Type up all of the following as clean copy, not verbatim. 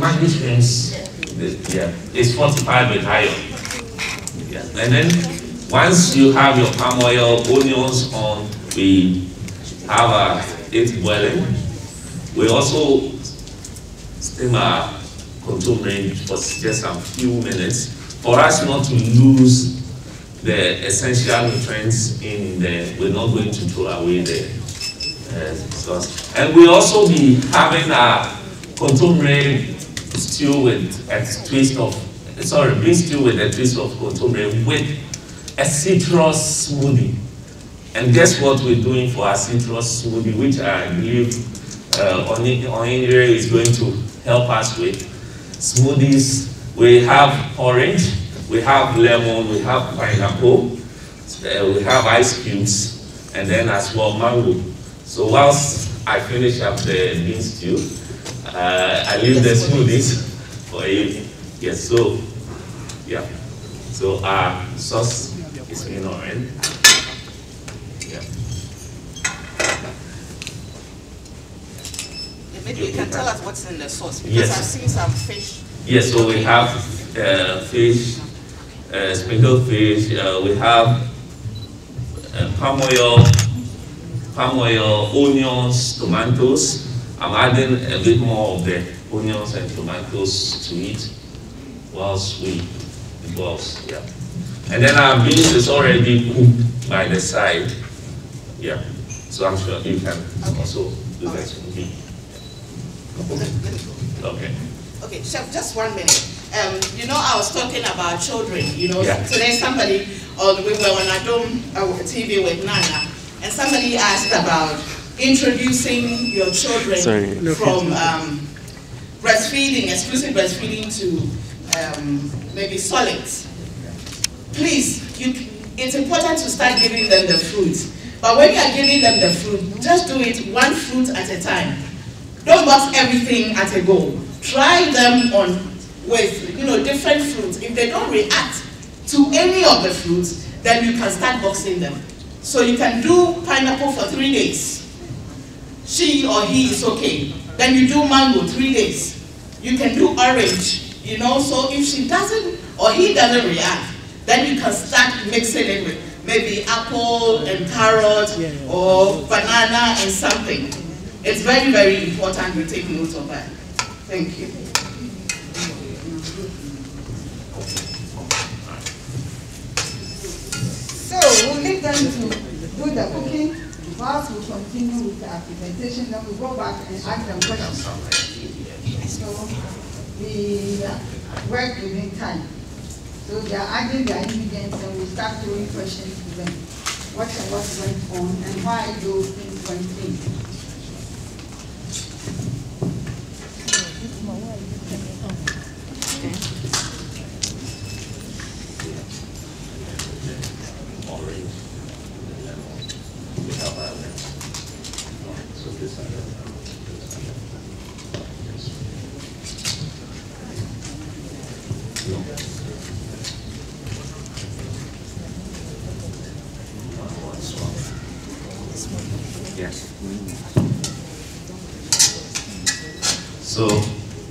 management, yeah, is fortified with iron. Yeah. And then once you have your palm oil, onions on, we have it boiling. We also steam our contour range for just a few minutes for us not to lose the essential nutrients in the, we're not going to throw away the sauce. And we also be having a contemporary stew with a twist of, beef stew with a twist of contemporary with a citrus smoothie. And guess what we're doing for our citrus smoothie, which I believe Onindre is going to help us with. Smoothies, we have orange, we have lemon, we have pineapple, we have ice cubes, and then as well mango. So whilst I finish up the bean stew, I leave the smoothies for you. Yes, so, yeah. So our sauce is in orange. Yeah. Maybe you can tell us what's in the sauce, because yes. I've seen some fish. Yes, so we have fish, sprinkled fish, we have palm oil, onions, tomatoes. I'm adding a bit more of the onions and tomatoes to it whilst it boils. Yeah. And then our beans is already cooked by the side. Yeah. So I'm sure you can also do that with me. Okay. Okay, Chef, just 1 minute. You know, I was talking about children. You know, yeah. Today somebody, we were on Adom TV with Nana, and somebody asked about introducing your children from breastfeeding, exclusive breastfeeding to maybe solids. Please, it's important to start giving them the fruit. But when you are giving them the fruit, just do it one fruit at a time. Don't box everything at a go. Try them on with different fruits. If they don't react to any of the fruits, then you can start boxing them. So you can do pineapple for 3 days. She or he is okay. Then you do mango 3 days. You can do orange. So if she doesn't or he doesn't react, then you can start mixing it with maybe apple and carrot or banana and something. It's very, very important we take note of that. Thank you. So we'll leave them to do the cooking whilst we continue with our presentation. Then we'll go back and ask them questions. So we work within time. So they are adding their ingredients and we'll start throwing questions to them. What and what went on and why those things went in. Yes. So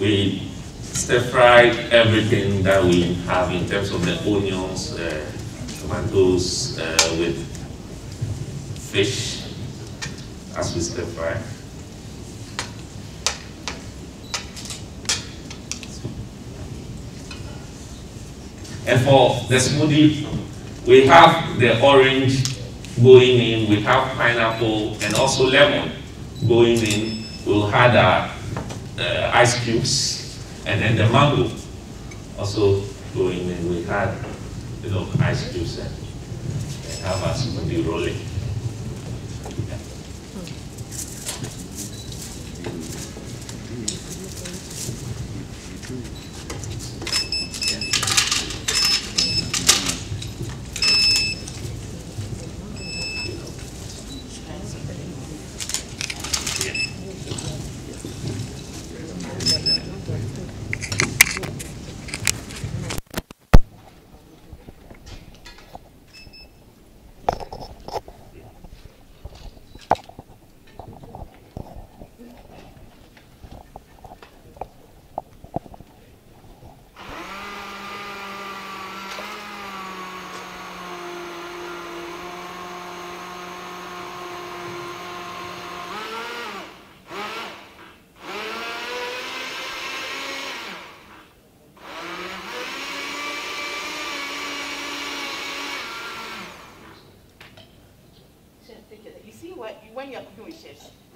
we stir fry everything that we have in terms of the onions, tomatoes, with fish as we stir fry. And for the smoothie, we have the orange going in, we have pineapple and also lemon going in. We'll add our ice cubes and then the mango also going in. We had ice cubes and have our smoothie rolling.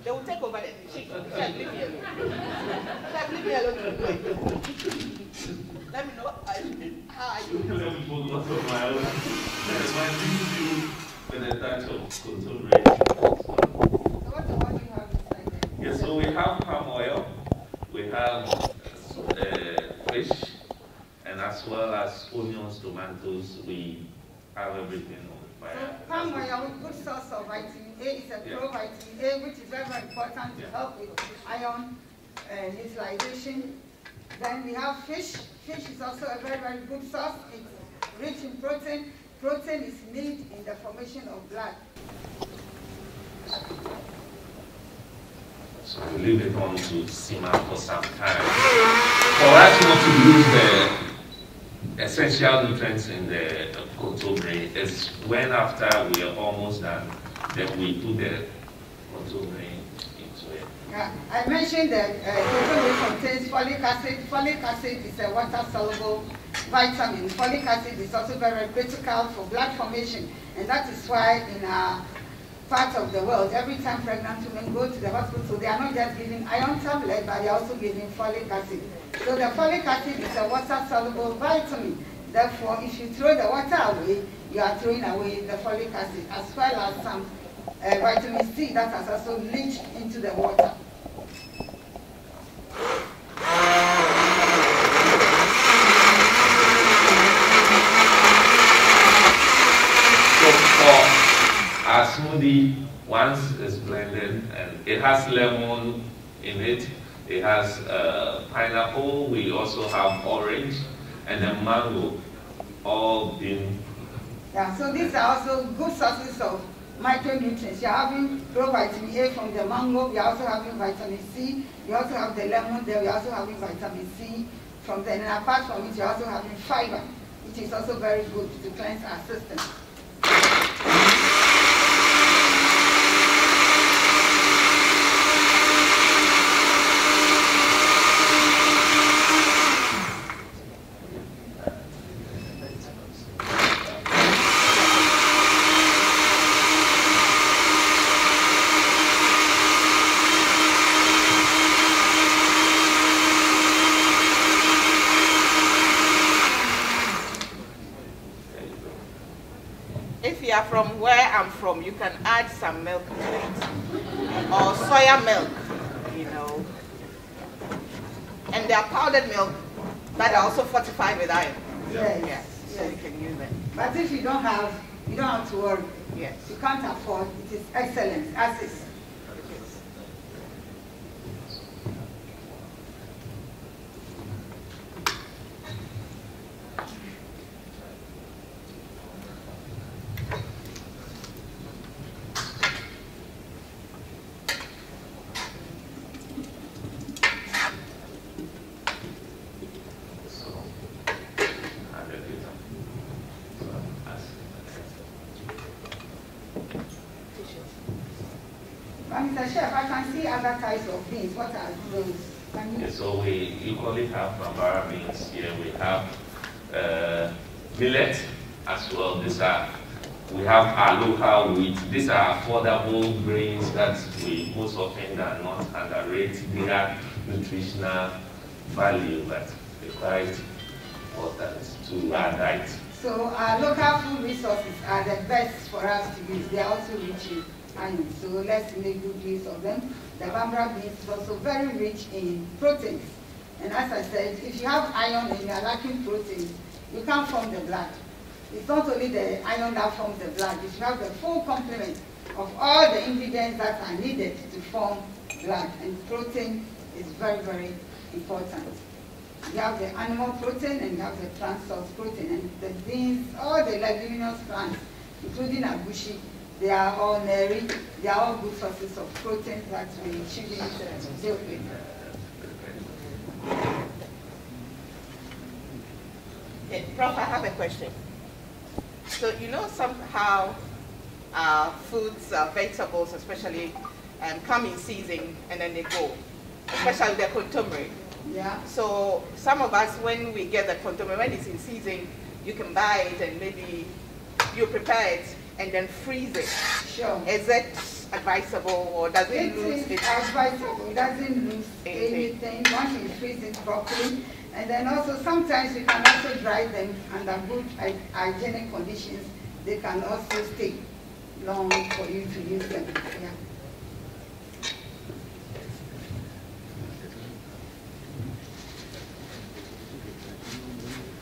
They will take over the chicken. Chef, leave me alone. Chef, leave me alone to do it. Let me know how are you? Let me put lots of my own. That's why I do with a touch of consumer. So what do you have inside there? Yeah, so we have palm oil, we have fish, and as well as onions, tomatoes, we have everything on fire. So palm oil, good source of vitamin A, is a pro-vitamin A, which is very, very important to help with iron utilization. Then we have fish. Fish is also a very, very good source. It's rich in protein. Protein is needed in the formation of blood. So we leave it on to simmer for some time. For us not to lose the essential nutrients in the contourine, is when after we are almost done, then we put the contourine into it. Yeah, I mentioned that contourine contains folic acid. Folic acid is a water-soluble vitamin. Folic acid is also very critical for blood formation, and that is why in our part of the world, every time pregnant women go to the hospital, they are not just giving iron tablet, but they are also giving folic acid. So the folic acid is a water-soluble vitamin. Therefore, if you throw the water away, you are throwing away the folic acid, as well as some vitamin C that has also leached into the water. Our smoothie, once it's blended, and it has lemon in it, it has pineapple, we also have orange, and then mango, all being... Yeah, so these are also good sources of micronutrients. You're having provitamin A from the mango, you're also having vitamin C, you also have the lemon there, you're also having vitamin C from there, and apart from it, you're also having fiber, which is also very good to cleanse our system. From where I'm from, you can add some milk to it, or soya milk, you know. And there are powdered milk that are also fortified with iron. Yes. Yes. So you can use them. But if you don't have to worry. Yes. You can't afford. It is excellent as is. Mr. Chef, I can see other types of beans. What are those? Yeah, so we equally have Bambara beans here. We have millet as well. We have our local wheat. These are affordable grains that we most often are not underrate. They have nutritional value that is quite important to our diet. So our local food resources are the best for us to use. They are also rich in iron, so let's make good use of them. The Bambara beans is also very rich in proteins. And as I said, if you have iron and you are lacking proteins, you can't form the blood. It's not only the iron that forms the blood, you should have the full complement of all the ingredients that are needed to form blood. And protein is very, very important. You have the animal protein and you have the plant source protein. And the beans, all the leguminous plants, including agushi, they are all neri, they are all good sources of protein that we should deal with. Prof, I have a question. So you know somehow foods, vegetables especially, come in season and then they go, especially the contomere. Yeah. So some of us, when we get the contomere, when it's in season, you can buy it and maybe you prepare it and then freeze it. Sure. Is it advisable, or does it lose its... It is advisable. It doesn't lose anything once you freeze it properly. And then also sometimes you can also dry them under good hygienic conditions. They can also stay long for you to use them. Yeah.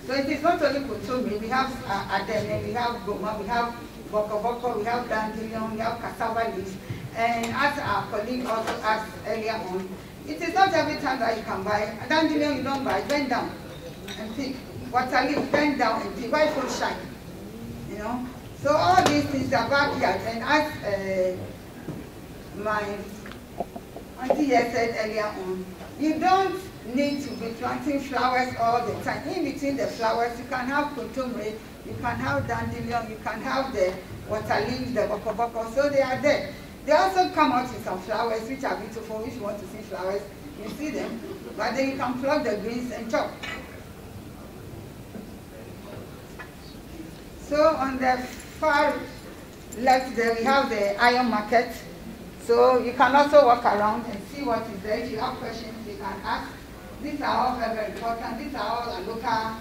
So it is not only kotomire, we have adene, we have goma, we have boko, we have dandelion, we have cassava leaves. And as our colleague also asked earlier on, it is not every time that you can buy. A dandelion you don't buy, bend down and pick. Water leaf, bend down and pick. Why so shine? You know? So all these things are backyard. And as my auntie here said earlier on, you don't need to be planting flowers all the time. In between the flowers, you can have kotomire, you can have dandelion, you can have the water leaves, the boko, so they are there. They also come out with some flowers which are beautiful. If you want to see flowers, you see them. But then you can pluck the greens and chop. So on the far left there, we have the iron market. So you can also walk around and see what is there. If you have questions, you can ask. These are all very, very important. These are all local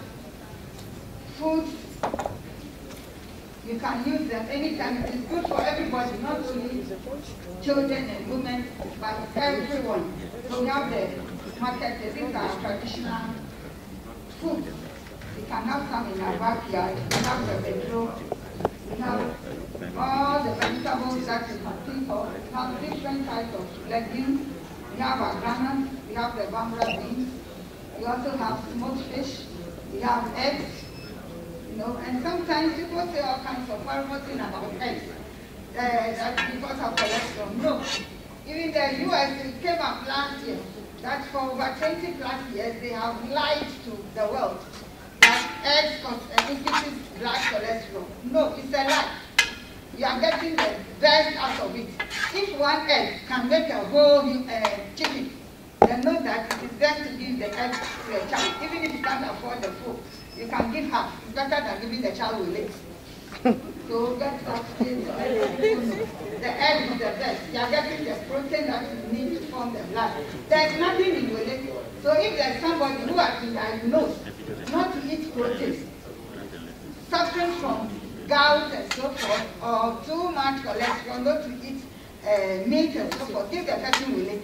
foods. You can use them anytime. It is good for everybody, not only children and women, but everyone. So we have the market. These are traditional food. You can have some in our backyard. We have the bedroom. We have all the vegetables that you can think of. We have different types of legumes. We have our grammars. We have the bambara beans. We also have smoked fish. We have eggs. You know, and sometimes people say all kinds of horrible things about eggs. That's because of cholesterol. No. Even the US, it came up last year that for over 20 plus years, they have lied to the world that eggs increases blood cholesterol. No, it's a lie. You are getting the best out of it. If one egg can make a whole chicken, then know that it is best to give the egg to a child. Even if you can't afford the food, you can give half. It's better than giving the child with legs. So get that in the egg is the best. You are getting the protein that you need to form the blood. There is nothing in your leg. So if there is somebody who has been diagnosed not to eat protein, suffering from gout and so forth, or too much cholesterol, not to eat meat and so forth, give the person with leg,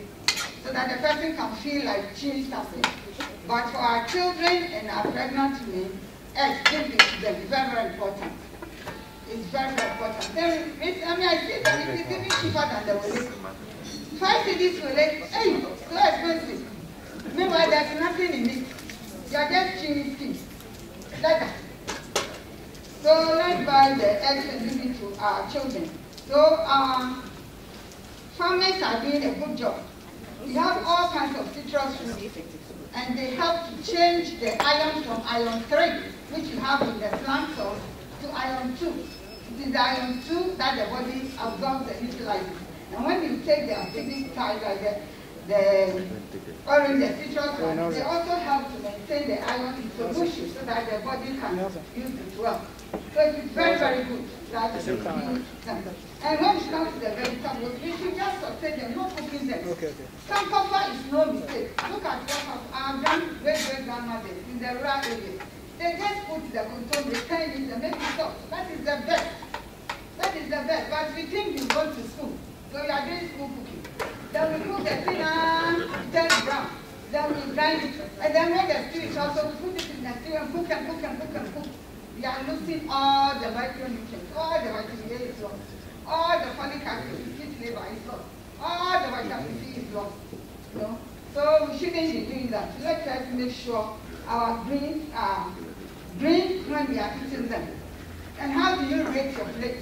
so that the person can feel like chewing something. But for our children and our pregnant women, eggs, give it to them. It's very, very important. It's very, very important. I see that it is even cheaper than the wole. 5 cedis wole, hey, so expensive. Meanwhile, there's nothing in it. You are just chewing skin. Like that. So let's buy the eggs and give it to our children. So farmers are doing a good job. We have all kinds of citrus fruits, and they help to change the iron from iron 3, which you have in the plant source, to iron 2. It is the iron 2 that the body absorbs and utilizes. And when you take the acidic side, like the orange, the citrus ones, they also help to maintain the iron in solution so that the body can use it well. So it is very, very good that you use them. And when it comes to the vegetables, we should just saute them, not cooking them. Some cover is no mistake. Look at what our great-great-grandmothers in the rural areas. They just put the kotomire, turn it and make it soft. That is the best. That is the best. But we think you go to school, so you are doing school cooking. Then we cook the thing and turn it brown. Then we grind it. And then when the stew is also, we put it in the stew and cook and cook and cook and cook. We are losing all the micronutrients, all the vitamin A is lost, all the folic acid, fish liver is lost, all the vitamin C is lost. You know? So we shouldn't be doing that. Let us make sure our greens are green when we are eating them. And how do you rate your plate?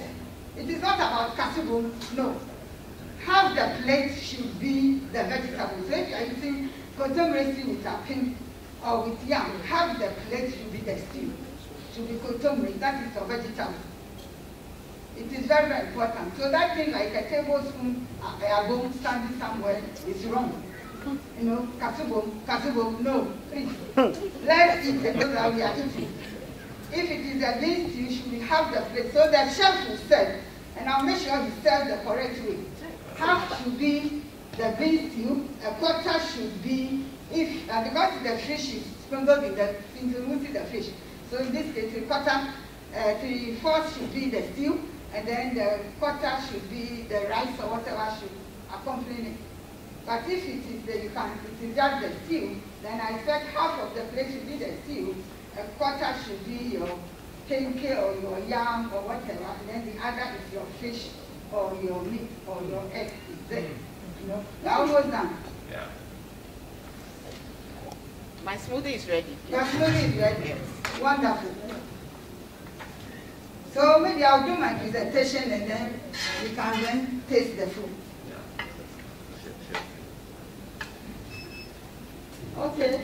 It is not about casserole, no. Half the plate should be the vegetables. So if you are eating kotomire stew with a pink or with yam, half the plate should be the stew. Should be kotomire, that is your vegetable. It is very, very important. So that thing like a tablespoon, a bone standing somewhere is wrong. You know, kasubom, no, please. Let's eat the food that we are eating. If it is a bean stew, you should have the plate. So the chef will serve, and I'll make sure he serves the correct way. half should be the bean stew, a quarter should be, because the fish is sprinkled with the fish. So in this case, a quarter, 3/4 should be the stew, and then the quarter should be the rice or whatever should accompany it. But if it is just the stew, then I said half of the plate should be the stew, a quarter should be your kenke or your yam or whatever, and then the other is your fish or your meat or your egg. You know, you're almost done. Yeah. My smoothie is ready. Your smoothie is ready. Yes. Wonderful. So maybe I'll do my presentation and then we can then taste the food. Okay.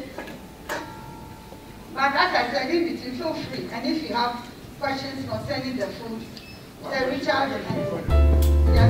But as I said, in between, feel free. And if you have questions concerning the food, reach out and yeah.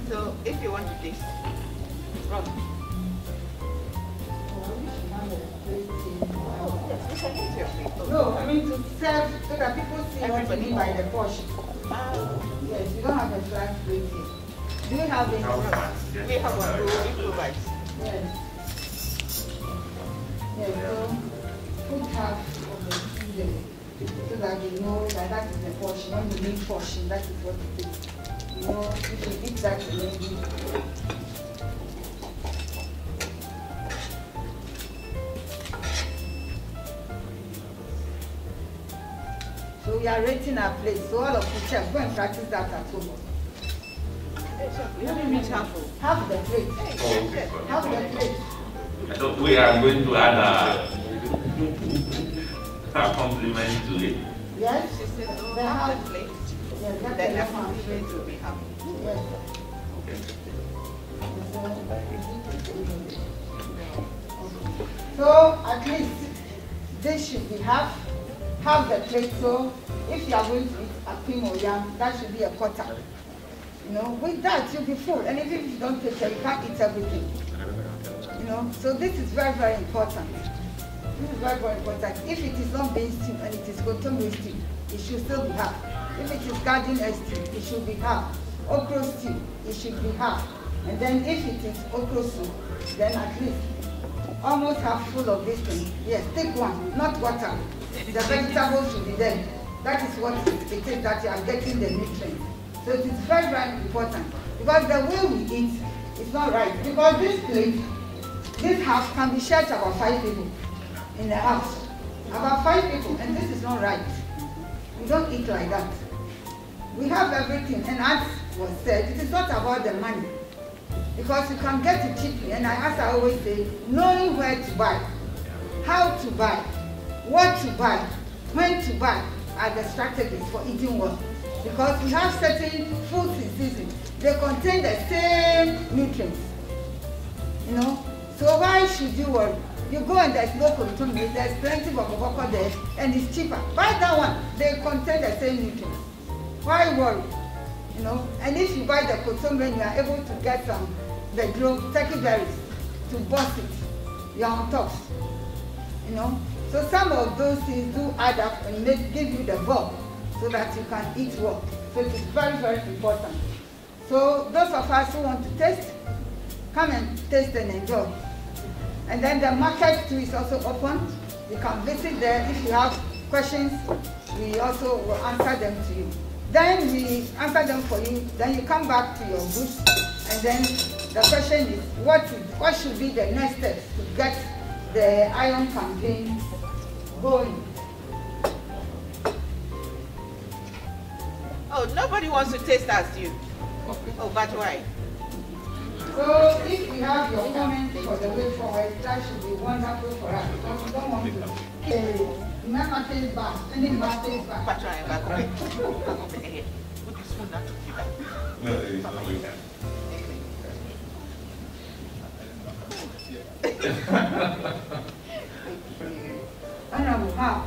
So if you want to taste, Rob. No, I mean to serve so that people see everybody by the portion. Yes, you don't have a flat plate here. Do you have it? We have one. We improvise. Yes. Yes, so put half of the food so that you know that is the portion. When you make portion, that is what it is. You know, if you eat that, you may be. So we are rating our plate. So all of you chefs, go and practice that at home. We haven't reached half. Half the plate. Oh, okay. Half the plate. So we are going to add a compliment to it. Yes? She said, oh, The half half the plate. Yes, that's Then the the half. compliment will be half. Yes. So at least this should be half the plate. So if you are going to eat a pim or yam, that should be a quarter. You know, with that you'll be full. And even if you don't take care, you can't eat everything. You know, so this is very, very important. This is very, very important. If it is not bean stew and it is kotombe stew, it should still be half. If it is garden stew, it should be half. Okra stew, it should be half. And then if it is okra soup, then at least almost half full of this thing. Yes, take one, not water. The vegetables should be there. That is what it is that you are getting the nutrients. So it is very, very important. Because the way we eat is not right. Because this plate, this house can be shared to about 5 people in the house. About 5 people, and this is not right. We don't eat like that. We have everything, and as was said, it is not about the money. Because you can get it cheaply, and as I always say, knowing where to buy, how to buy, what to buy, when to buy are the strategies for eating well. Because we have certain foods in season, they contain the same nutrients. You know? So why should you worry? You go and there's no kotombe, there's plenty of bokoboko there, and it's cheaper. Buy that one, they contain the same nutrients. Why worry? You know? And if you buy the kotombe, you are able to get some bedroom turkey berries to bust it. You are on top. You know? So some of those things do add up and give you the bulk so that you can eat well. So it is very, very important. So those of us who want to taste, come and taste and enjoy. And then the market too is also open. You can visit there. If you have questions, we also will answer them to you. Then we answer them for you. Then you come back to your booth, and then the question is, what should be the next steps to get the iron campaign going? Oh, nobody wants to taste as you. Oh, but why? So if we have your comments for the way forward, that should be wonderful for us. Because we don't want to remember taste back, any bad taste back. But try back. Put this one down to you. No, it's not like that. And I will have